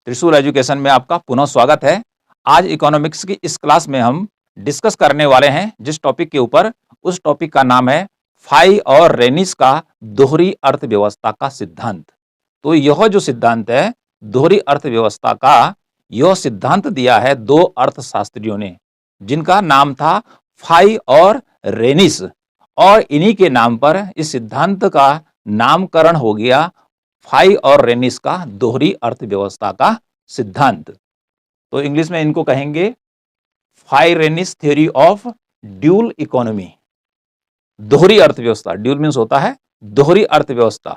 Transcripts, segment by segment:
त्रिशूल एजुकेशन में आपका पुनः स्वागत है। आज इकोनॉमिक्स की इस क्लास में हम डिस्कस करने वाले हैं जिस टॉपिक के ऊपर, उस टॉपिक का नाम है फाई और रेनिस का दोहरी अर्थव्यवस्था का सिद्धांत। तो यह जो सिद्धांत है दोहरी अर्थव्यवस्था का, यह सिद्धांत दिया है दो अर्थशास्त्रियों ने जिनका नाम था फाई और रेनिस, और इन्हीं के नाम पर इस सिद्धांत का नामकरण हो गया फाई और रेनिस का दोहरी अर्थव्यवस्था का सिद्धांत। तो इंग्लिश में इनको कहेंगे Fei Ranis theory of dual economy, दोहरी अर्थव्यवस्था। ड्यूल मीन्स होता है दोहरी अर्थव्यवस्था।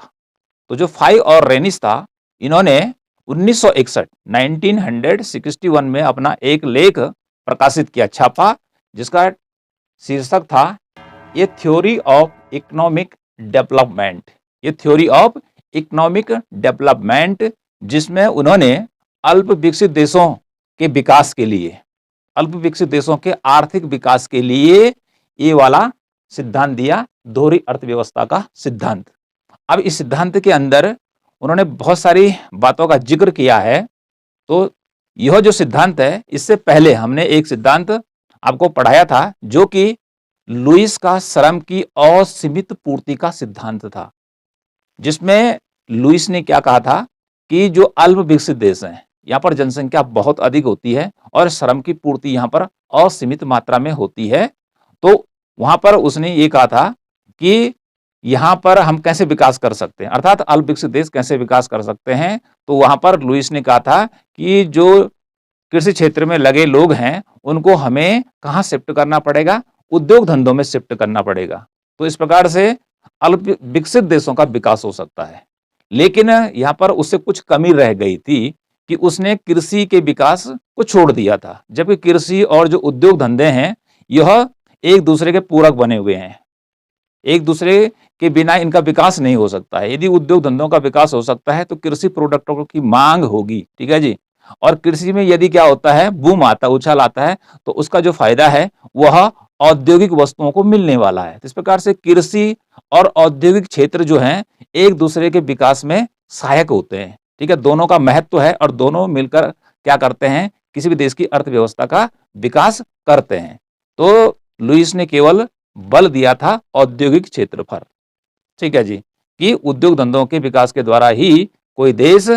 तो जो फाई और रेनिस था, इन्होंने 1961 में अपना एक लेख प्रकाशित किया, छापा, जिसका शीर्षक था ए थ्योरी ऑफ इकोनॉमिक डेवलपमेंट। ये थ्योरी ऑफ इकोनॉमिक डेवलपमेंट, जिसमें उन्होंने अल्प विकसित देशों के विकास के लिए, अल्प विकसित देशों के आर्थिक विकास के लिए ये वाला सिद्धांत दिया, दोहरी अर्थव्यवस्था का सिद्धांत। अब इस सिद्धांत के अंदर उन्होंने बहुत सारी बातों का जिक्र किया है। तो यह जो सिद्धांत है, इससे पहले हमने एक सिद्धांत आपको पढ़ाया था जो कि लुईस का श्रम की असीमित पूर्ति का सिद्धांत था, जिसमें लुईस ने क्या कहा था कि जो अल्प विकसित देश हैं, यहाँ पर जनसंख्या बहुत अधिक होती है और श्रम की पूर्ति यहाँ पर असीमित मात्रा में होती है। तो वहां पर उसने ये कहा था कि यहाँ पर हम कैसे विकास कर सकते हैं, अर्थात अल्प विकसित देश कैसे विकास कर सकते हैं। तो वहां पर लुईस ने कहा था कि जो कृषि क्षेत्र में लगे लोग हैं उनको हमें कहाँ शिफ्ट करना पड़ेगा, उद्योग धंधों में शिफ्ट करना पड़ेगा। तो इस प्रकार से अल्प विकसित देशों का विकास हो सकता है। लेकिन यहाँ पर उससे कुछ कमी रह गई थी कि उसने कृषि के विकास को छोड़ दिया था, जबकि कृषि और जो उद्योग धंधे हैं यह एक दूसरे के पूरक बने हुए हैं, एक दूसरे के बिना इनका विकास नहीं हो सकता है। यदि उद्योग धंधों का विकास हो सकता है तो कृषि प्रोडक्टों की मांग होगी, ठीक है जी। और कृषि में यदि क्या होता है, बूम आता, उछाल आता है, तो उसका जो फायदा है वह औद्योगिक वस्तुओं को मिलने वाला है। इस प्रकार से कृषि और औद्योगिक क्षेत्र जो हैं एक दूसरे के विकास में सहायक होते हैं, ठीक है। दोनों का महत्व है और दोनों मिलकर क्या करते हैं, किसी भी देश की अर्थव्यवस्था का विकास करते हैं। तो लुईस ने केवल बल दिया था औद्योगिक क्षेत्र पर, ठीक है जी, कि उद्योग धंधों के विकास के द्वारा ही कोई देश,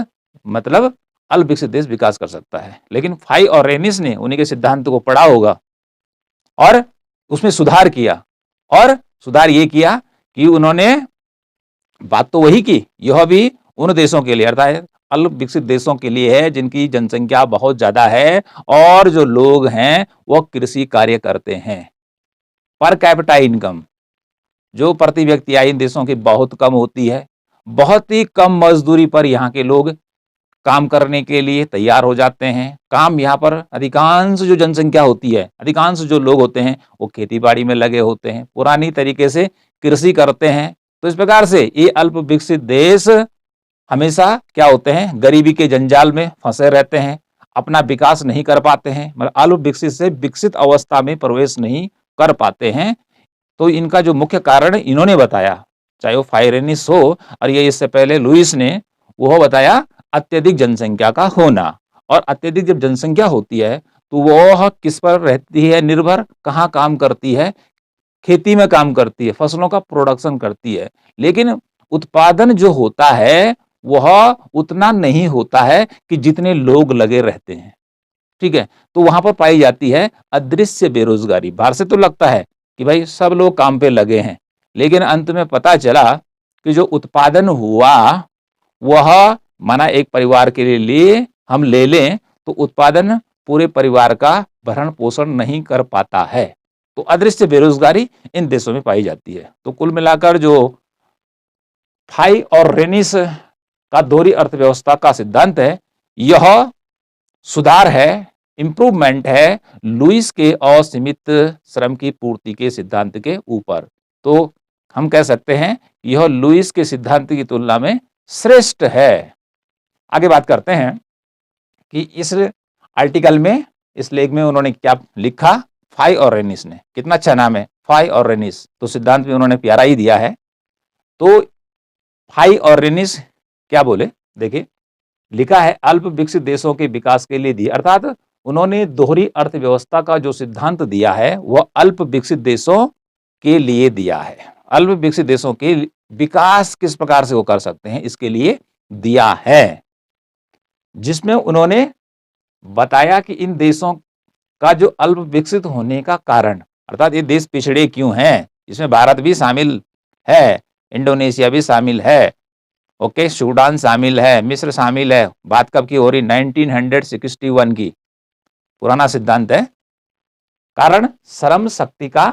मतलब अल्प विकसित देश, विकास कर सकता है। लेकिन फाई और रेनिस ने उन्हीं के सिद्धांत को पढ़ा होगा और उसमें सुधार किया, और सुधार ये किया कि उन्होंने बात तो वही की, यह भी उन देशों के लिए, अर्थात अल्प विकसित देशों के लिए है जिनकी जनसंख्या बहुत ज्यादा है और जो लोग हैं वो कृषि कार्य करते हैं। पर कैपिटा इनकम जो प्रति व्यक्ति आय इन देशों की बहुत कम होती है, बहुत ही कम मजदूरी पर यहाँ के लोग काम करने के लिए तैयार हो जाते हैं। काम यहाँ पर अधिकांश जो जनसंख्या होती है, अधिकांश जो लोग होते हैं वो खेती बाड़ी में लगे होते हैं, पुरानी तरीके से कृषि करते हैं। तो इस प्रकार से ये अल्प विकसित देश हमेशा क्या होते हैं, गरीबी के जंजाल में फंसे रहते हैं, अपना विकास नहीं कर पाते हैं, मतलब अल्प विकसित से विकसित अवस्था में प्रवेश नहीं कर पाते हैं। तो इनका जो मुख्य कारण इन्होंने बताया, चाहे वो फाई रेनिस हो और ये इससे पहले लुईस ने, वो बताया अत्यधिक जनसंख्या का होना। और अत्यधिक जब जनसंख्या होती है तो वह किस पर रहती है निर्भर, कहाँ काम करती है, खेती में काम करती है, फसलों का प्रोडक्शन करती है। लेकिन उत्पादन जो होता है वह उतना नहीं होता है कि जितने लोग लगे रहते हैं, ठीक है। तो वहां पर पाई जाती है अदृश्य बेरोजगारी। बाहर से तो लगता है कि भाई सब लोग काम पे लगे हैं, लेकिन अंत में पता चला कि जो उत्पादन हुआ वह, माना एक परिवार के लिए हम ले लें तो उत्पादन पूरे परिवार का भरण पोषण नहीं कर पाता है। तो अदृश्य बेरोजगारी इन देशों में पाई जाती है। तो कुल मिलाकर जो फाई और रेनिस का दोहरी अर्थव्यवस्था का सिद्धांत है, यह सुधार है, इंप्रूवमेंट है लुईस के असीमित श्रम की पूर्ति के सिद्धांत के ऊपर। तो हम कह सकते हैं यह लुईस के सिद्धांत की तुलना में श्रेष्ठ है। आगे बात करते हैं कि इस आर्टिकल में, इस लेख में उन्होंने क्या लिखा, फाई और रेनिस ने। कितना अच्छा नाम है, फाई और रेनिस। तो सिद्धांत में उन्होंने प्यारा ही दिया है। तो फाई और रेनिस क्या बोले, देखिए, लिखा है अल्प विकसित देशों के विकास के लिए दी, अर्थात उन्होंने दोहरी अर्थव्यवस्था का जो सिद्धांत दिया है वह अल्प विकसित देशों के लिए दिया है। अल्प विकसित देशों के विकास किस प्रकार से वो कर सकते हैं इसके लिए दिया है, जिसमें उन्होंने बताया कि इन देशों का जो अल्प विकसित होने का कारण, अर्थात ये देश पिछड़े क्यों हैं, इसमें भारत भी शामिल है, इंडोनेशिया भी शामिल है, ओके, सूडान शामिल है, मिस्र शामिल है। बात कब की हो रही? 1961 की, पुराना सिद्धांत है। कारण श्रम शक्ति का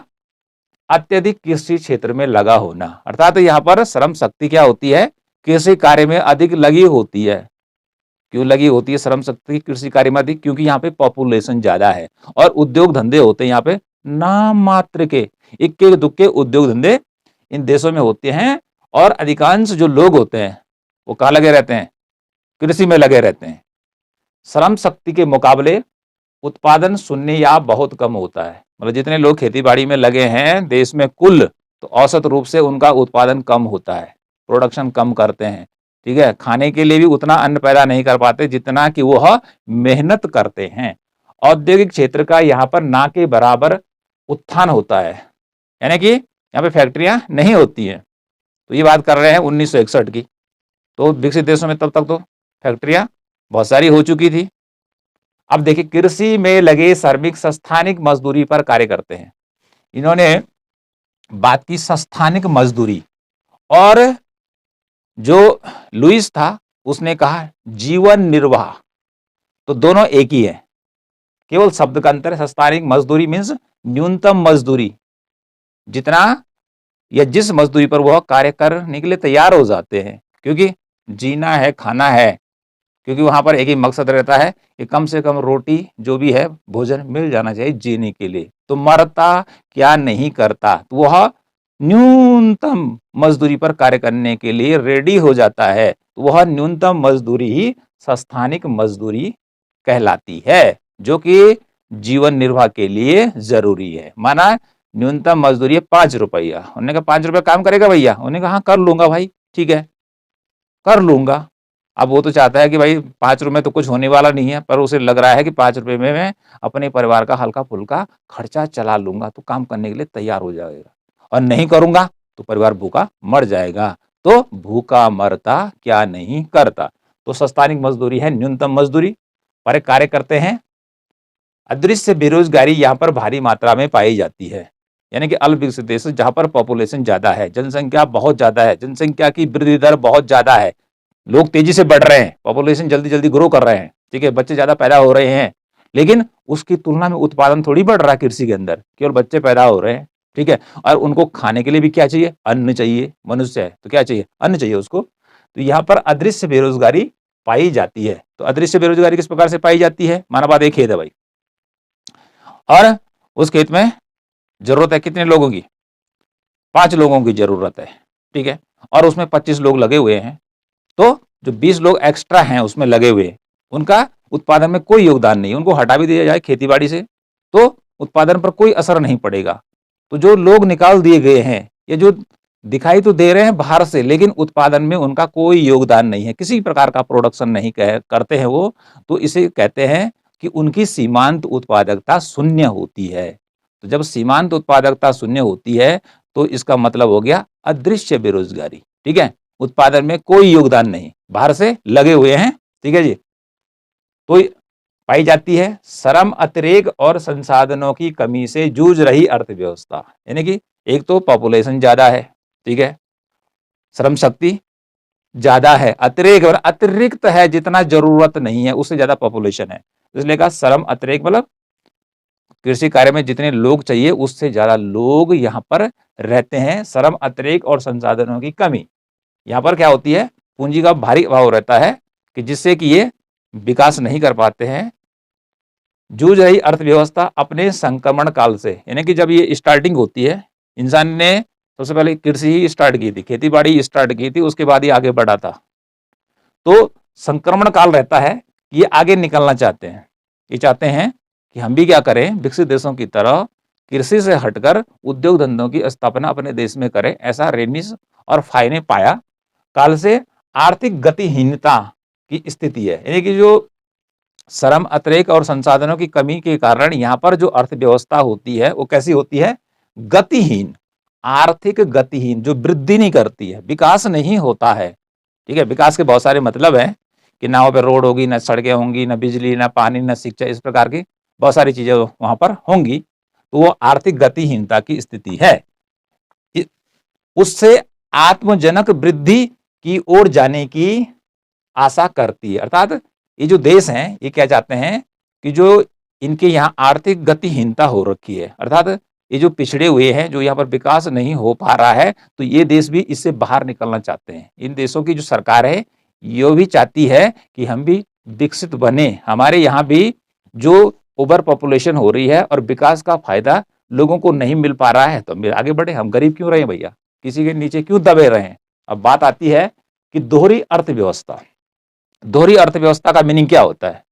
अत्यधिक कृषि क्षेत्र में लगा होना, अर्थात यहाँ पर श्रम शक्ति क्या होती है? कृषि कार्य में अधिक लगी होती है। क्यों लगी होती है श्रम शक्ति कृषि कार्य में अधिक? क्योंकि यहाँ पे पॉपुलेशन ज्यादा है और उद्योग धंधे होते हैं यहाँ पे नाम मात्र के, इक्के दुक्के उद्योग धंधे इन देशों में होते हैं और अधिकांश जो लोग होते हैं वो कहाँ लगे रहते हैं? कृषि में लगे रहते हैं। श्रम शक्ति के मुकाबले उत्पादन शून्य या बहुत कम होता है, मतलब जितने लोग खेती बाड़ी में लगे हैं देश में कुल, तो औसत रूप से उनका उत्पादन कम होता है, प्रोडक्शन कम करते हैं, ठीक है। खाने के लिए भी उतना अन्न पैदा नहीं कर पाते जितना कि वह मेहनत करते हैं। औद्योगिक क्षेत्र का यहाँ पर ना के बराबर उत्थान होता है, यानी कि यहाँ पे फैक्ट्रियां नहीं होती हैं। तो ये बात कर रहे हैं 1961 की, तो विकसित देशों में तब तक तो फैक्ट्रियां बहुत सारी हो चुकी थी। अब देखिए, कृषि में लगे श्रमिक संस्थानिक मजदूरी पर कार्य करते हैं। इन्होंने बात की संस्थानिक मजदूरी, और जो लुइस था उसने कहा जीवन निर्वाह, तो दोनों एक ही है, केवल शब्द का अंतर है। संस्थानिक मजदूरी मीन्स न्यूनतम मजदूरी, जितना या जिस मजदूरी पर वह कार्य करने के लिए तैयार हो जाते हैं, क्योंकि जीना है, खाना है, क्योंकि वहां पर एक ही मकसद रहता है कि कम से कम रोटी जो भी है भोजन मिल जाना चाहिए जीने के लिए। तो मरता क्या नहीं करता, तो वह न्यूनतम मजदूरी पर कार्य करने के लिए रेडी हो जाता है, तो वह न्यूनतम मजदूरी ही संस्थानिक मजदूरी कहलाती है, जो कि जीवन निर्वाह के लिए जरूरी है। माना न्यूनतम मजदूरी है 5 रुपया, उन्होंने कहा 5 रुपया काम करेगा भैया? उन्होंने कहा हाँ कर लूंगा भाई, ठीक है कर लूंगा। अब वो तो चाहता है कि भाई 5 रुपए तो कुछ होने वाला नहीं है, पर उसे लग रहा है कि 5 रुपए में मैं अपने परिवार का हल्का फुल्का खर्चा चला लूंगा, तो काम करने के लिए तैयार हो जाएगा, और नहीं करूंगा तो परिवार भूखा मर जाएगा। तो भूखा मरता क्या नहीं करता, तो संस्थानिक मजदूरी है न्यूनतम मजदूरी पर कार्य करते हैं। अदृश्य बेरोजगारी यहाँ पर भारी मात्रा में पाई जाती है, यानी कि अल्प विकसित देश जहां पर पॉपुलेशन ज्यादा है, जनसंख्या बहुत ज्यादा है, जनसंख्या की वृद्धि दर बहुत ज्यादा है, लोग तेजी से बढ़ रहे हैं, पॉपुलेशन जल्दी जल्दी ग्रो कर रहे हैं, ठीक है, बच्चे ज्यादा पैदा हो रहे हैं, लेकिन उसकी तुलना में उत्पादन थोड़ी बढ़ रहा है कृषि के अंदर, केवल बच्चे पैदा हो रहे हैं, ठीक है। और उनको खाने के लिए भी क्या चाहिए? अन्न चाहिए, मनुष्य है तो क्या चाहिए? अन्न चाहिए उसको। तो यहाँ पर अदृश्य बेरोजगारी पाई जाती है। तो अदृश्य बेरोजगारी किस प्रकार से पाई जाती है? माना बात, एक खेत है भाई, और उस खेत में जरूरत है कितने लोगों की? 5 लोगों की जरूरत है, ठीक है, और उसमें 25 लोग लगे हुए हैं, तो जो 20 लोग एक्स्ट्रा हैं उसमें लगे हुए, उनका उत्पादन में कोई योगदान नहीं, उनको हटा भी दिया जाए खेतीबाड़ी से तो उत्पादन पर कोई असर नहीं पड़ेगा। तो जो लोग निकाल दिए गए हैं, ये जो दिखाई तो दे रहे हैं बाहर से, लेकिन उत्पादन में उनका कोई योगदान नहीं है, किसी प्रकार का प्रोडक्शन नहीं करते हैं वो, तो इसे कहते हैं कि उनकी सीमांत उत्पादकता शून्य होती है। तो जब सीमांत उत्पादकता शून्य होती है तो इसका मतलब हो गया अदृश्य बेरोजगारी, ठीक है, उत्पादन में कोई योगदान नहीं, बाहर से लगे हुए हैं, ठीक है जी। तो पाई जाती है श्रम अतिरेक और संसाधनों की कमी से जूझ रही अर्थव्यवस्था, यानी कि एक तो पॉपुलेशन ज्यादा है, ठीक है, श्रम शक्ति ज्यादा है, अतिरेक और अतिरिक्त है, जितना जरूरत नहीं है उससे ज्यादा पॉपुलेशन है, इसलिए कहा श्रम अतिरेक, मतलब कृषि कार्य में जितने लोग चाहिए उससे ज्यादा लोग यहाँ पर रहते हैं। श्रम अतिरेक और संसाधनों की कमी, यहाँ पर क्या होती है? पूंजी का भारी अभाव रहता है कि जिससे कि ये विकास नहीं कर पाते हैं। जूझ रही अर्थव्यवस्था अपने संक्रमण काल से, यानी कि जब ये स्टार्टिंग होती है, इंसान ने सबसे पहले कृषि ही स्टार्ट की थी, खेती बाड़ी स्टार्ट की थी, उसके बाद ही आगे बढ़ा था। तो संक्रमण काल रहता है, ये आगे निकलना चाहते हैं, ये चाहते हैं कि हम भी क्या करें, विकसित देशों की तरह कृषि से हटकर उद्योग धंधों की स्थापना अपने देश में करें। ऐसा रेनिस और फाय ने पाया। काल से आर्थिक गतिहीनता की स्थिति है। यानी कि जो श्रम अतिरेक और संसाधनों की कमी के कारण यहाँ पर जो अर्थव्यवस्था होती है वो कैसी होती है? गतिहीन, आर्थिक गतिहीन, जो वृद्धि नहीं करती है, विकास नहीं होता है। ठीक है, विकास के बहुत सारे मतलब हैं कि ना वहाँ पे रोड होगी, ना सड़कें होंगी, ना बिजली, ना पानी, ना शिक्षा, इस प्रकार की बहुत सारी चीजें वहां पर होंगी, तो वो आर्थिक गतिहीनता की स्थिति है। उससे आत्मजनक वृद्धि की ओर जाने की आशा करती है। अर्थात ये जो देश हैं ये क्या चाहते हैं कि जो इनके यहाँ आर्थिक गतिहीनता हो रखी है, अर्थात ये जो पिछड़े हुए हैं, जो यहाँ पर विकास नहीं हो पा रहा है, तो ये देश भी इससे बाहर निकलना चाहते हैं। इन देशों की जो सरकार है ये भी चाहती है कि हम भी विकसित बने, हमारे यहाँ भी जो ओवर पॉपुलेशन हो रही है और विकास का फायदा लोगों को नहीं मिल पा रहा है, तो हम आगे बढ़े। हम गरीब क्यों रहे भैया, किसी के नीचे क्यों दबे रहे? अब बात आती है कि दोहरी अर्थव्यवस्था। दोहरी अर्थव्यवस्था का मीनिंग क्या होता है?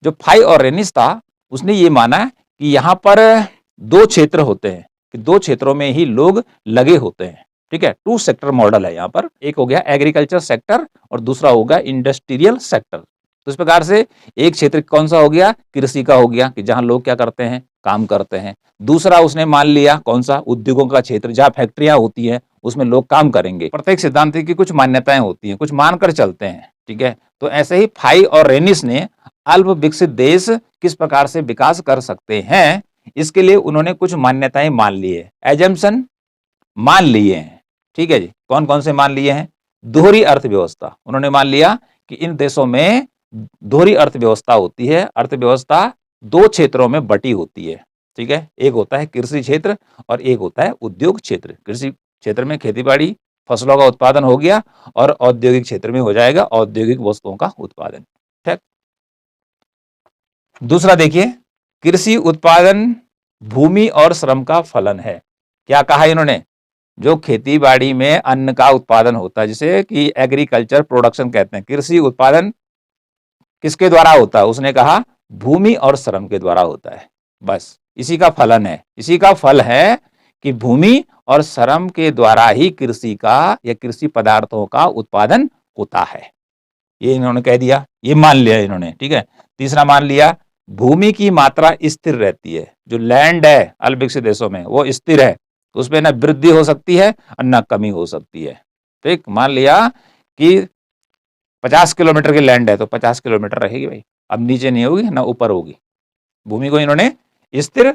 जो फाई और रेनिस था उसने ये माना कि यहाँ पर दो क्षेत्र होते हैं, कि दो क्षेत्रों में ही लोग लगे होते हैं। ठीक है, टू सेक्टर मॉडल है यहाँ पर। एक हो गया एग्रीकल्चर सेक्टर और दूसरा हो गया इंडस्ट्रियल सेक्टर। तो इस प्रकार से एक क्षेत्र कौन सा हो गया? कृषि का हो गया, कि जहां लोग क्या करते हैं? काम करते हैं। दूसरा उसने मान लिया कौन सा? उद्योगों का क्षेत्र, जहां फैक्ट्रियां होती है उसमें लोग काम करेंगे। प्रत्येक सिद्धांत की कुछ मान्यताएं होती हैं, कुछ मानकर चलते हैं। ठीक है, तो ऐसे ही फाई और रेनिस ने अल्प विकसित देश किस प्रकार से विकास कर सकते हैं, इसके लिए उन्होंने कुछ मान्यताएं मान ली है, एजम्पशन मान लिए हैं। ठीक है जी, कौन कौन से मान लिए हैं? दोहरी अर्थव्यवस्था, उन्होंने मान लिया कि इन देशों में दोहरी अर्थव्यवस्था होती है। अर्थव्यवस्था दो क्षेत्रों में बटी होती है। ठीक है, एक होता है कृषि क्षेत्र और एक होता है उद्योग क्षेत्र। कृषि क्षेत्र में खेतीबाड़ी, फसलों का उत्पादन हो गया, और औद्योगिक क्षेत्र में हो जाएगा औद्योगिक वस्तुओं का उत्पादन। ठीक, दूसरा देखिए, कृषि उत्पादन भूमि और श्रम का फलन है। क्या कहा इन्होंने? जो खेती बाड़ी में अन्न का उत्पादन होता है, जिसे कि एग्रीकल्चर प्रोडक्शन कहते हैं, कृषि उत्पादन किसके द्वारा होता है? उसने कहा भूमि और श्रम के द्वारा होता है। बस इसी का फलन है, इसी का फल है कि भूमि और श्रम के द्वारा ही कृषि का या कृषि पदार्थों का उत्पादन होता है। ये इन्होंने कह दिया, ये मान लिया इन्होंने। ठीक है, तीसरा मान लिया भूमि की मात्रा स्थिर रहती है। जो लैंड है अल्प विकसित देशों में वो स्थिर है, तो उसमें ना वृद्धि हो सकती है और ना कमी हो सकती है। ठीक, मान लिया कि 50 किलोमीटर की लैंड है तो 50 किलोमीटर रहेगी भाई, अब नीचे नहीं होगी ना ऊपर होगी। भूमि को इन्होंने स्थिर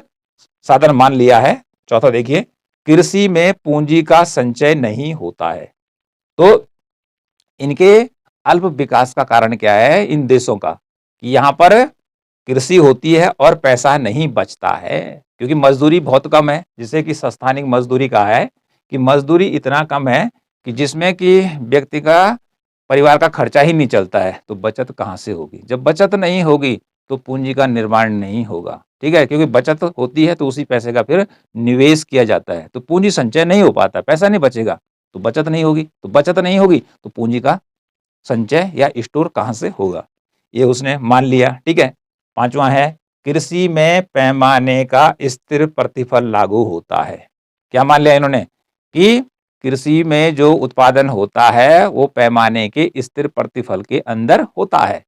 साधन मान लिया है। चौथा देखिए, कृषि में पूंजी का संचय नहीं होता है। तो इनके अल्प विकास का कारण क्या है इन देशों का? कि यहाँ पर कृषि होती है और पैसा नहीं बचता है, क्योंकि मजदूरी बहुत कम है। जिसे कि स्थानिक मजदूरी कहा है कि मजदूरी इतना कम है कि जिसमें कि व्यक्ति का परिवार का खर्चा ही नहीं चलता है, तो बचत कहाँ से होगी? जब बचत नहीं होगी तो पूंजी का निर्माण नहीं होगा। ठीक है, क्योंकि बचत होती है तो उसी पैसे का फिर निवेश किया जाता है, तो पूंजी संचय नहीं हो पाता, पैसा नहीं बचेगा तो बचत नहीं होगी, तो बचत नहीं होगी तो पूंजी का संचय या स्टोर कहां से होगा? ये उसने मान लिया। ठीक है, पांचवा है, कृषि में पैमाने का स्थिर प्रतिफल लागू होता है। क्या मान लिया इन्होंने? कि कृषि में जो उत्पादन होता है वो पैमाने के स्थिर प्रतिफल के अंदर होता है।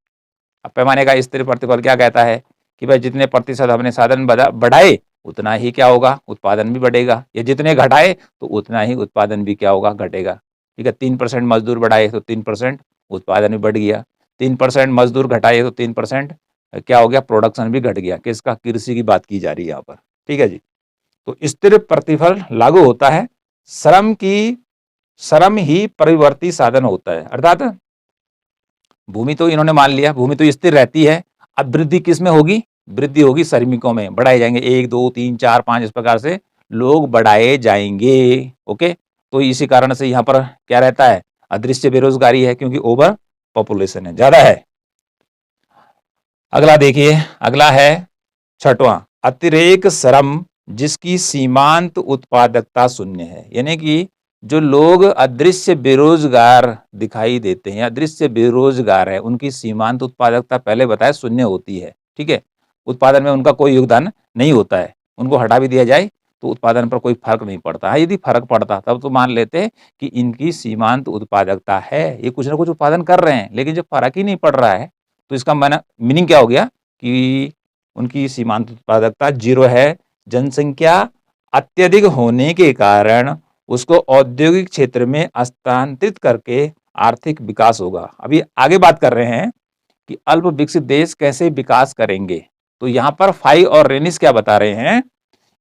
अब पैमाने का स्थिर प्रतिफल क्या कहता है? कि भाई जितने प्रतिशत हमने साधन बढ़ाए उतना ही क्या होगा? उत्पादन भी बढ़ेगा, या जितने घटाए तो उतना ही उत्पादन भी क्या होगा? घटेगा। ठीक है, 3% मजदूर बढ़ाए तो 3% उत्पादन भी बढ़ गया, 3% मजदूर घटाए तो 3% क्या हो गया? प्रोडक्शन भी घट गया। किसका? कृषि की बात की जा रही है यहाँ पर। ठीक है जी, तो स्थिर प्रतिफल लागू होता है। श्रम ही परिवर्ती साधन होता है। अर्थात भूमि तो इन्होंने मान लिया, भूमि तो स्थिर रहती है। अब वृद्धि किस में होगी? वृद्धि होगी श्रमिकों में, बढ़ाए जाएंगे 1 2 3 4 5 इस प्रकार से लोग बढ़ाए जाएंगे। ओके, तो इसी कारण से यहाँ पर क्या रहता है? अदृश्य बेरोजगारी है, क्योंकि ओवर पॉपुलेशन है, ज्यादा है। अगला देखिए, अगला है छठवां, अतिरेक श्रम जिसकी सीमांत उत्पादकता शून्य है। यानी कि जो लोग अदृश्य बेरोजगार दिखाई देते हैं, अदृश्य बेरोजगार है, उनकी सीमांत उत्पादकता पहले बताया शून्य होती है। ठीक है, उत्पादन में उनका कोई योगदान नहीं होता है। उनको हटा भी दिया जाए तो उत्पादन पर कोई फर्क नहीं पड़ता है। यदि फर्क पड़ता तब तो मान लेते कि इनकी सीमांत उत्पादकता है, ये कुछ ना कुछ उत्पादन कर रहे हैं, लेकिन जब फर्क ही नहीं पड़ रहा है तो इसका मीनिंग क्या हो गया कि उनकी सीमांत उत्पादकता 0 है। जनसंख्या अत्यधिक होने के कारण उसको औद्योगिक क्षेत्र में हस्तांतरित करके आर्थिक विकास होगा। अभी आगे बात कर रहे हैं कि अल्प विकसित देश कैसे विकास करेंगे। तो यहाँ पर फाई और रेनिस क्या बता रहे हैं,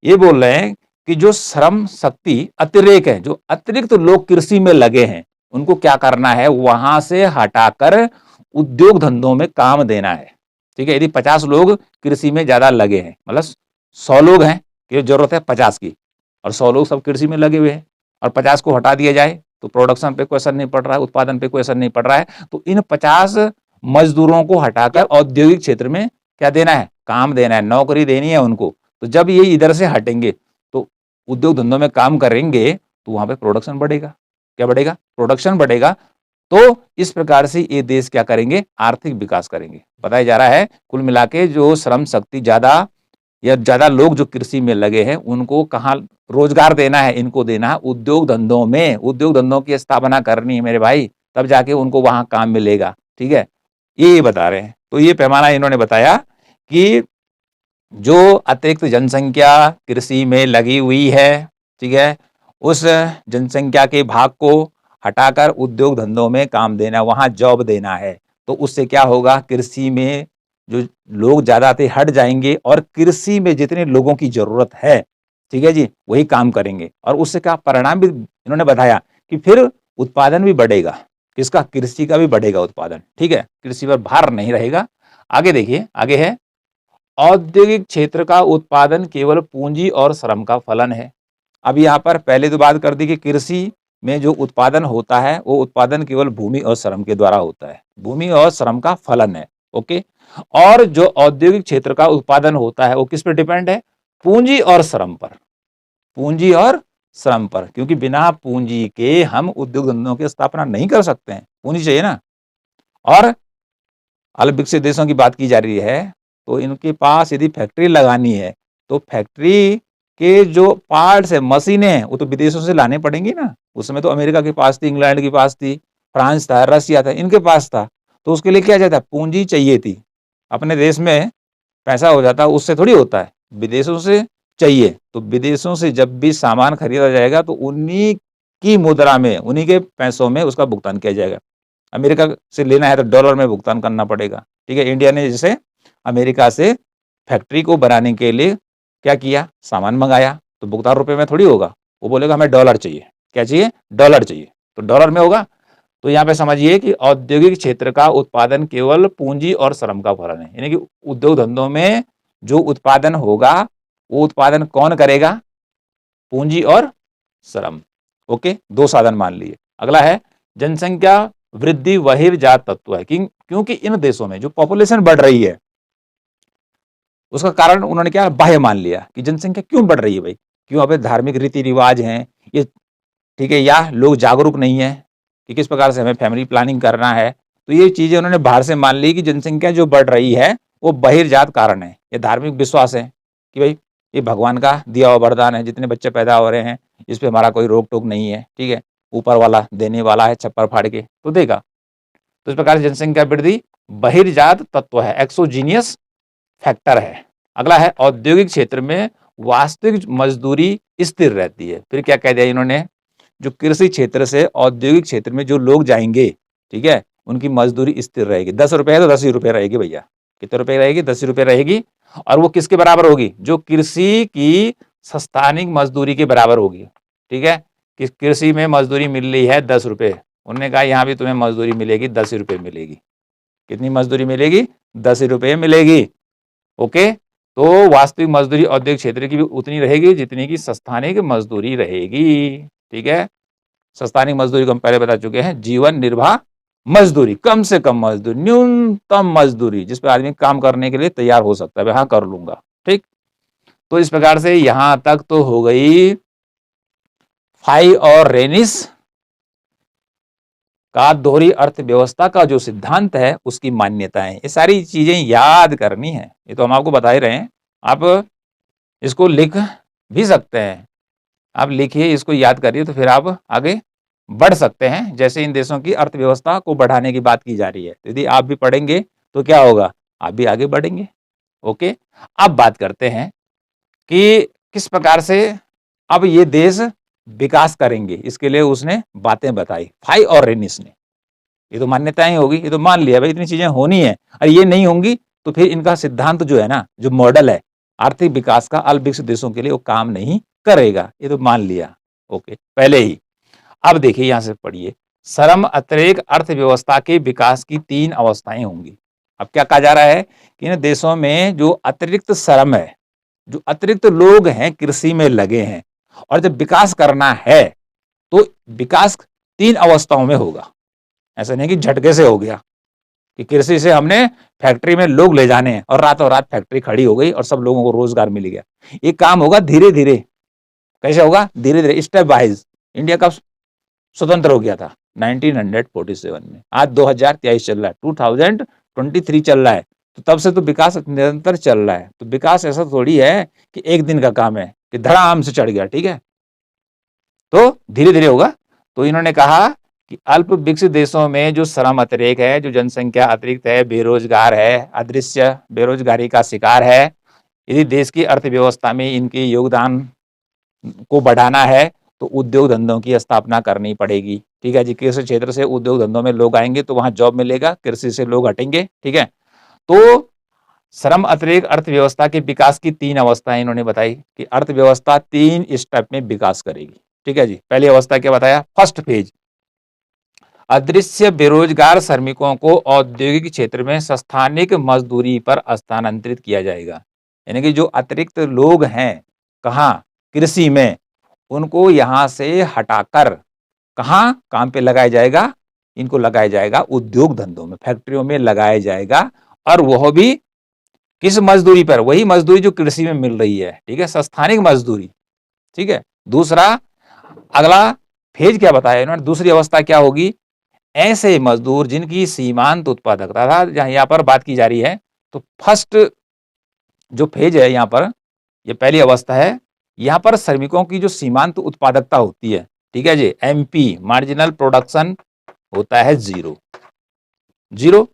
ये बोल रहे हैं कि जो श्रम शक्ति अतिरेक है, जो अतिरिक्त लोग कृषि में लगे हैं, उनको क्या करना है, वहां से हटाकर उद्योग धंधों में काम देना है। ठीक है, यदि 50 लोग कृषि में ज्यादा लगे हैं, मतलब 100 लोग हैं कि जरूरत है 50 की, और 100 लोग सब कृषि में लगे हुए हैं, और 50 को हटा दिया जाए तो प्रोडक्शन पे कोई असर नहीं पड़ रहा है, उत्पादन पे कोई असर नहीं पड़ रहा है। तो इन 50 मजदूरों को हटाकर औद्योगिक क्षेत्र में क्या देना है, काम देना है, नौकरी देनी है उनको। तो जब ये इधर से हटेंगे तो उद्योग धंधों में काम करेंगे तो वहां पे प्रोडक्शन बढ़ेगा। क्या बढ़ेगा, प्रोडक्शन बढ़ेगा। तो इस प्रकार से ये देश क्या करेंगे, आर्थिक विकास करेंगे। बताया जा रहा है कुल मिला के जो श्रम शक्ति ज्यादा या ज्यादा लोग जो कृषि में लगे हैं उनको कहाँ रोजगार देना है, इनको देना है उद्योग धंधों में। उद्योग धंधों की स्थापना करनी है मेरे भाई, तब जाके उनको वहां काम मिलेगा। ठीक है, ये बता रहे हैं। तो ये पैमाना इन्होंने बताया कि जो अतिरिक्त जनसंख्या कृषि में लगी हुई है, ठीक है, उस जनसंख्या के भाग को हटाकर उद्योग धंधों में काम देना, वहां जॉब देना है। तो उससे क्या होगा, कृषि में जो लोग ज्यादा थे हट जाएंगे और कृषि में जितने लोगों की जरूरत है, ठीक है जी, वही काम करेंगे। और उससे क्या परिणाम भी इन्होंने बताया कि फिर उत्पादन भी बढ़ेगा, किसका, कृषि का भी बढ़ेगा उत्पादन। ठीक है, कृषि पर भार नहीं रहेगा। आगे देखिए, आगे है औद्योगिक क्षेत्र का उत्पादन केवल पूंजी और श्रम का फलन है। अब यहाँ पर पहले तो बात कर दी कि कृषि में जो उत्पादन होता है वो उत्पादन केवल भूमि और श्रम के द्वारा होता है, भूमि और श्रम का फलन है। ओके, और जो औद्योगिक क्षेत्र का उत्पादन होता है वो किस पर डिपेंड है, पूंजी और श्रम पर, पूंजी और श्रम पर, क्योंकि बिना पूंजी के हम उद्योग धंधों की स्थापना नहीं कर सकते हैं, पूंजी चाहिए ना। और अल्प विकसित देशों की बात की जा रही है तो इनके पास यदि फैक्ट्री लगानी है तो फैक्ट्री के जो पार्ट्स है, मशीनें हैं, वो तो विदेशों से लाने पड़ेंगी ना। उस समय तो अमेरिका के पास थी, इंग्लैंड के पास थी, फ्रांस था, रशिया था, इनके पास था। तो उसके लिए क्या चाहता है, पूंजी चाहिए थी। अपने देश में पैसा हो जाता, उससे थोड़ी होता है, विदेशों से चाहिए। तो विदेशों से जब भी सामान खरीदा जाएगा तो उन्हीं की मुद्रा में, उन्हीं के पैसों में उसका भुगतान किया जाएगा। अमेरिका से लेना है तो डॉलर में भुगतान करना पड़ेगा। ठीक है, इंडिया ने जैसे अमेरिका से फैक्ट्री को बनाने के लिए क्या किया, सामान मंगाया, तो भुगतान रुपए में थोड़ी होगा, वो बोलेगा हमें डॉलर चाहिए। क्या चाहिए, डॉलर चाहिए, तो डॉलर में होगा। तो यहाँ पे समझिए कि औद्योगिक क्षेत्र का उत्पादन केवल पूंजी और श्रम का फलन है, यानी कि उद्योग धंधों में जो उत्पादन होगा वो उत्पादन कौन करेगा, पूंजी और श्रम। ओके, दो साधन मान लिए। अगला है जनसंख्या वृद्धि बहिर्जात तत्व है, क्योंकि इन देशों में जो पॉपुलेशन बढ़ रही है उसका कारण उन्होंने क्या बाह्य मान लिया कि जनसंख्या क्यों बढ़ रही है भाई, क्यों, अबे धार्मिक रीति रिवाज हैं ये, ठीक है, या लोग जागरूक नहीं है कि किस प्रकार से हमें फैमिली प्लानिंग करना है। तो ये चीजें उन्होंने बाहर से मान ली कि जनसंख्या जो बढ़ रही है वो बहिर्जात कारण है, ये धार्मिक विश्वास है कि भाई ये भगवान का दिया हुआ वरदान है, जितने बच्चे पैदा हो रहे हैं इस पे हमारा कोई रोक टोक नहीं है। ठीक है, ऊपर वाला देने वाला है, छप्पर फाड़ के तो देगा। तो इस प्रकार से जनसंख्या वृद्धि बहिर्जात तत्व है, एक्सोजीनियस फैक्टर है। अगला है औद्योगिक क्षेत्र में वास्तविक मजदूरी स्थिर रहती है। फिर क्या कह दिया इन्होंने, जो कृषि क्षेत्र से औद्योगिक क्षेत्र में जो लोग जाएंगे, ठीक है, उनकी मजदूरी स्थिर रहेगी। 10 रुपए है तो 10 ही रुपए रहेगी भैया, कितने रुपए रहेगी, 10 ही रुपए रहेगी। और वो किसके बराबर होगी, जो कृषि की सस्थानिक मजदूरी के बराबर होगी। ठीक है, कि कृषि में मजदूरी मिल रही है 10 रुपए, उन्होंने कहा यहाँ भी तुम्हें मजदूरी मिलेगी 10 ही रुपए मिलेगी। कितनी मजदूरी मिलेगी, 10 ही रुपए मिलेगी। ओके, तो वास्तविक मजदूरी औद्योगिक क्षेत्र की भी उतनी रहेगी जितनी की संस्थानिक मजदूरी रहेगी। ठीक है, संस्थानिक मजदूरी को हम पहले बता चुके हैं, जीवन निर्वाह मजदूरी, कम से कम मजदूरी, न्यूनतम मजदूरी जिस पर आदमी काम करने के लिए तैयार हो सकता है, हाँ कर लूंगा। ठीक, तो इस प्रकार से यहां तक तो हो गई फाई और रेनिस का दोहरी अर्थव्यवस्था का जो सिद्धांत है उसकी मान्यताएं। ये सारी चीजें याद करनी है, ये तो हम आपको बता ही रहे हैं, आप इसको लिख भी सकते हैं। आप लिखिए, इसको याद करिए, तो फिर आप आगे बढ़ सकते हैं। जैसे इन देशों की अर्थव्यवस्था को बढ़ाने की बात की जा रही है, तो यदि आप भी पढ़ेंगे तो क्या होगा, आप भी आगे बढ़ेंगे। ओके, अब बात करते हैं कि किस प्रकार से अब ये देश विकास करेंगे। इसके लिए उसने बातें बताई, फाई और रेनिस ने। ये तो मान्यताएं होगी, ये तो मान लिया भाई इतनी चीजें होनी है, और ये नहीं होंगी तो फिर इनका सिद्धांत जो है ना, जो मॉडल है आर्थिक विकास का अल्प विकसित देशों के लिए, वो काम नहीं करेगा, ये तो मान लिया। ओके, पहले ही। अब देखिए यहां से पढ़िए, श्रम अतिरेक अर्थव्यवस्था के विकास की 3 अवस्थाएं होंगी। अब क्या कहा जा रहा है कि इन देशों में जो अतिरिक्त श्रम है, जो अतिरिक्त लोग हैं कृषि में लगे हैं, और जब विकास करना है तो विकास 3 अवस्थाओं में होगा। ऐसा नहीं कि झटके से हो गया कि कृषि से हमने फैक्ट्री में लोग ले जाने हैं और रातों रात फैक्ट्री खड़ी हो गई और सब लोगों को रोजगार मिल गया। ये काम होगा धीरे धीरे। कैसे होगा, धीरे धीरे, स्टेप वाइज। इंडिया कब स्वतंत्र हो गया था, 1947 में। आज 2023 चल रहा है, 2023 चल रहा है, तो तब से तो विकास निरंतर चल रहा है। तो विकास ऐसा थोड़ी है कि एक दिन का काम है कि धड़ाम से चढ़ गया, ठीक है, तो धीरे धीरे होगा। तो इन्होंने कहा कि अल्प विकसित देशों में जो श्रम अतिरेक है, जो जनसंख्या अतिरिक्त है, बेरोजगार है, अदृश्य बेरोजगारी का शिकार है, यदि देश की अर्थव्यवस्था में इनके योगदान को बढ़ाना है तो उद्योग धंधों की स्थापना करनी पड़ेगी। ठीक है जी, कृषि क्षेत्र से उद्योग धंधों में लोग आएंगे तो वहां जॉब मिलेगा, कृषि से लोग हटेंगे। ठीक है, तो श्रम अतिरेक अर्थव्यवस्था के विकास की 3 अवस्थाएं इन्होंने बताई कि अर्थव्यवस्था 3 स्टेप में विकास करेगी। ठीक है जी, पहली अवस्था क्या बताया, फर्स्ट फेज, अदृश्य बेरोजगार श्रमिकों को औद्योगिक क्षेत्र में स्थानिक मजदूरी पर स्थानांतरित किया जाएगा। यानी कि जो अतिरिक्त लोग हैं कहाँ, कृषि में, उनको यहां से हटाकर कहां काम पे लगाया जाएगा, इनको लगाया जाएगा उद्योग धंधों में, फैक्ट्रियों में लगाया जाएगा, और वह भी किस मजदूरी पर, वही मजदूरी जो कृषि में मिल रही है। ठीक है, स्थानिक मजदूरी। ठीक है, दूसरा, अगला फेज क्या बताया इन्होंने, दूसरी अवस्था क्या होगी, ऐसे मजदूर जिनकी सीमांत उत्पादकता था, जहां यहां पर बात की जा रही है, तो फर्स्ट जो फेज है यहां पर, ये पहली अवस्था है, यहां पर श्रमिकों की जो सीमांत उत्पादकता होती है, ठीक है जी, एमपी, मार्जिनल प्रोडक्शन, होता है जीरो, जीरो।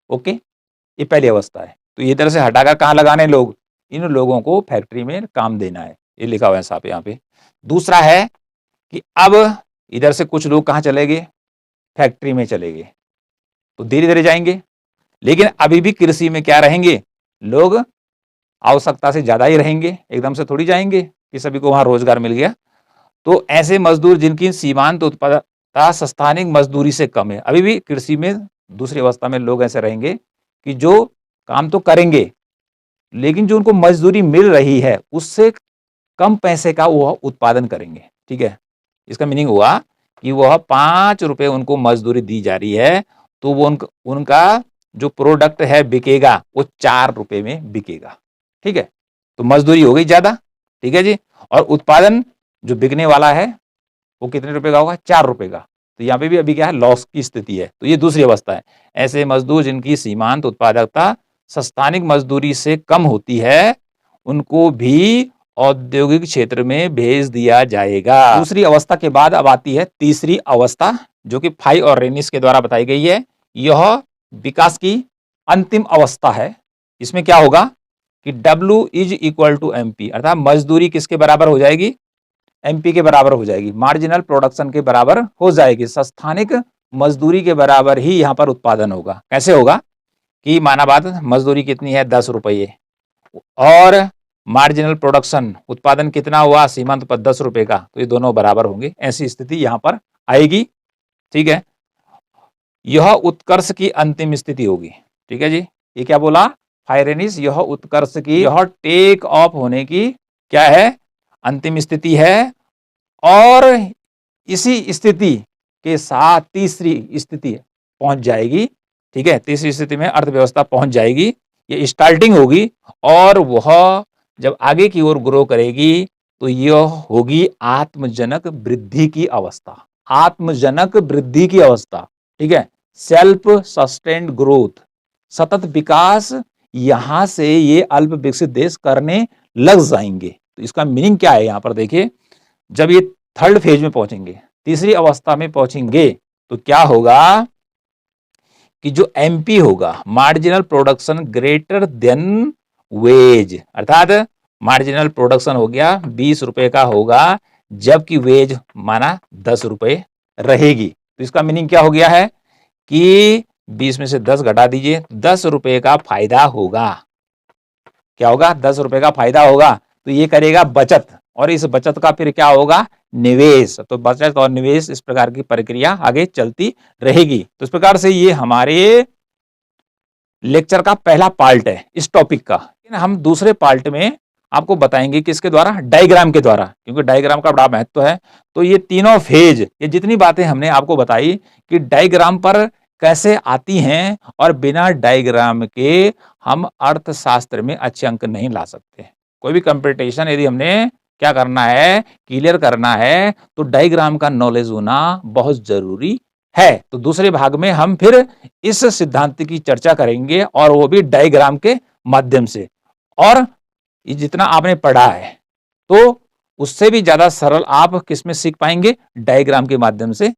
ओके, ये पहली अवस्था है। तो ये तरह से हटाकर कहां लगाने, लोग, इन लोगों को फैक्ट्री में काम देना है, ये लिखा हुआ है साहब यहाँ पे। दूसरा है कि अब इधर से कुछ लोग कहां चले गए, फैक्ट्री में चले गए, तो धीरे धीरे जाएंगे, लेकिन अभी भी कृषि में क्या रहेंगे लोग, आवश्यकता से ज्यादा ही रहेंगे, एकदम से थोड़ी जाएंगे कि सभी को वहां रोजगार मिल गया। तो ऐसे मजदूर जिनकी सीमांत उत्पादकता स्थानिक मजदूरी से कम है, अभी भी कृषि में दूसरी अवस्था में लोग ऐसे रहेंगे कि जो काम तो करेंगे, लेकिन जो उनको मजदूरी मिल रही है उससे कम पैसे का वह उत्पादन करेंगे। ठीक है, इसका मीनिंग हुआ कि वह 5 रुपए उनको मजदूरी दी जा रही है, तो वो उनका जो प्रोडक्ट है बिकेगा वो 4 रुपए में बिकेगा। ठीक है, तो मजदूरी हो गई ज्यादा। ठीक है जी, और उत्पादन जो बिकने वाला है वो कितने रुपए का होगा, 4 रुपए का। तो यहाँ पे भी अभी क्या है, लॉस की स्थिति है। तो ये दूसरी अवस्था है, ऐसे मजदूर जिनकी सीमांत उत्पादकता स्थानिक मजदूरी से कम होती है, उनको भी औद्योगिक क्षेत्र में भेज दिया जाएगा। दूसरी अवस्था के बाद अब आती है तीसरी अवस्था, जो कि फाई और रेनिस के द्वारा बताई गई है। यह विकास की अंतिम अवस्था है। इसमें क्या होगा कि W is equal to MP, अर्थात मजदूरी किसके बराबर हो जाएगी, MP के बराबर हो जाएगी, मार्जिनल प्रोडक्शन के बराबर हो जाएगी, स्थानिक मजदूरी के बराबर ही यहां पर उत्पादन होगा। कैसे होगा कि माना बात, मजदूरी कितनी है, 10 रुपये, और मार्जिनल प्रोडक्शन उत्पादन कितना हुआ सीमांत पर 10 रुपए का, तो ये दोनों बराबर होंगे। ऐसी स्थिति यहां पर आएगी। ठीक है, यह उत्कर्ष की अंतिम स्थिति होगी। ठीक है जी, ये क्या बोला फाइरेनिस, यह उत्कर्ष की, यह टेक ऑफ होने की क्या है, अंतिम स्थिति है। और इसी स्थिति के साथ तीसरी स्थिति पहुंच जाएगी। ठीक है, तीसरी स्थिति में अर्थव्यवस्था पहुंच जाएगी, ये स्टार्टिंग होगी, और वह जब आगे की ओर ग्रो करेगी तो यह होगी आत्मजनक वृद्धि की अवस्था, आत्मजनक वृद्धि की अवस्था। ठीक है, सेल्फ सस्टेन्ड ग्रोथ, सतत विकास, यहां से ये अल्प विकसित देश करने लग जाएंगे। तो इसका मीनिंग क्या है यहाँ पर देखिए, जब ये थर्ड फेज में पहुंचेंगे, तीसरी अवस्था में पहुंचेंगे, तो क्या होगा कि जो एमपी होगा, marginal production greater than wage, अर्थात मार्जिनल प्रोडक्शन हो गया 20 रुपए का होगा, जबकि वेज माना 10 रुपए रहेगी। तो इसका मीनिंग क्या हो गया है कि 20 में से 10 घटा दीजिए, 10 रुपए का फायदा होगा। क्या होगा? 10 रुपए का फायदा होगा। तो ये करेगा बचत, और इस बचत का फिर क्या होगा? निवेश। तो बचत और निवेश, इस प्रकार की प्रक्रिया आगे चलती रहेगी। तो इस प्रकार से ये हमारे लेक्चर का पहला पार्ट है इस टॉपिक का। हम दूसरे पार्ट में आपको बताएंगे कि इसके द्वारा, डायग्राम के द्वारा, क्योंकि डायग्राम का बड़ा महत्व है। तो ये तीनों फेज, ये जितनी बातें हमने आपको बताई कि डायग्राम पर कैसे आती हैं, और बिना डायग्राम के हम अर्थशास्त्र में अच्छे अंक नहीं ला सकते। कोई भी कंपटीशन यदि हमने क्या करना है, क्लियर करना है, तो डायग्राम का नॉलेज होना बहुत जरूरी है। तो दूसरे भाग में हम फिर इस सिद्धांत की चर्चा करेंगे, और वो भी डायग्राम के माध्यम से। और ये जितना आपने पढ़ा है, तो उससे भी ज्यादा सरल आप किसमें सीख पाएंगे? डायग्राम के माध्यम से